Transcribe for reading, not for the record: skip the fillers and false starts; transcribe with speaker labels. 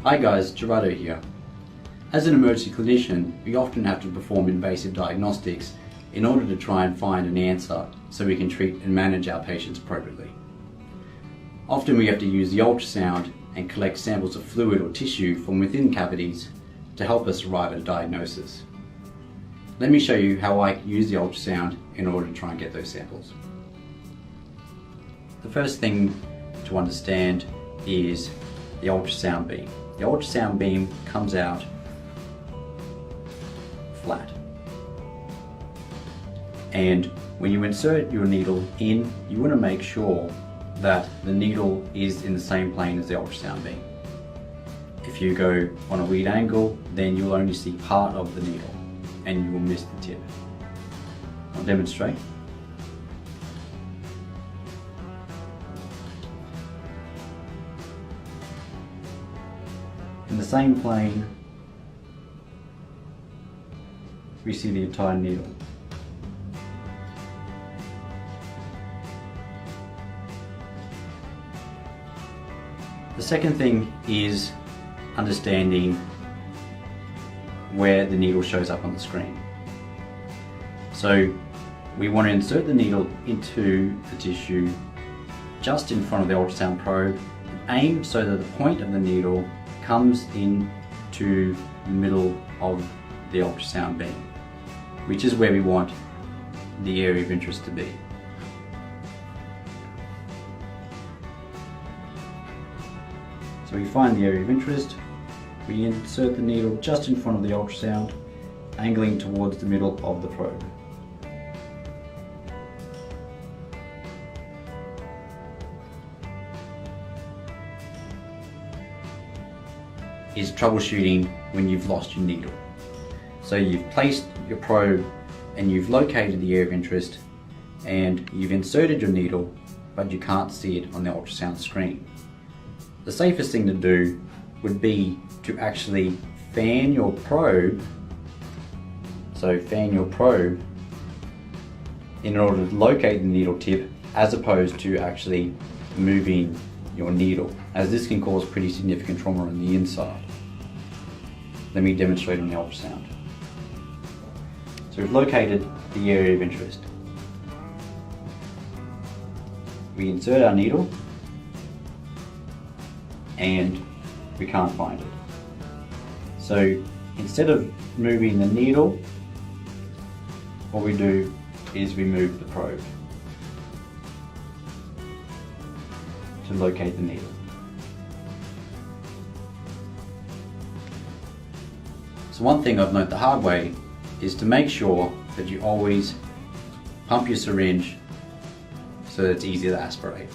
Speaker 1: Hi guys, Gerardo here. As an emergency clinician, we often have to perform invasive diagnostics in order to try and find an answer so we can treat and manage our patients appropriately. Often we have to use the ultrasound and collect samples of fluid or tissue from within cavities to help us arrive at a diagnosis. Let me show you how I use the ultrasound in order to try and get those samples. The first thing to understand is the ultrasound beam. The ultrasound beam comes out flat. And when you insert your needle in, you want to make sure that the needle is in the same plane as the ultrasound beam. If you go on a weird angle, then you'll only see part of the needle and you will miss the tip. I'll demonstrate. In the same plane, we see the entire needle. The second thing is understanding where the needle shows up on the screen. So we want to insert the needle into the tissue just in front of the ultrasound probe and aim so that the point of the needle comes in to the middle of the ultrasound beam, which is where we want the area of interest to be. So we find the area of interest, we insert the needle just in front of the ultrasound, angling towards the middle of the probe. Is troubleshooting when you've lost your needle. So you've placed your probe and you've located the area of interest and you've inserted your needle, but you can't see it on the ultrasound screen. The safest thing to do would be to actually fan your probe. So fan your probe in order to locate the needle tip, as opposed to actually moving your needle, as this can cause pretty significant trauma on the inside. Let me demonstrate on the ultrasound. So we've located the area of interest. We insert our needle and we can't find it. So instead of moving the needle, what we do is we move the probe to locate the needle. So one thing I've learned the hard way is to make sure that you always pump your syringe so that it's easy to aspirate.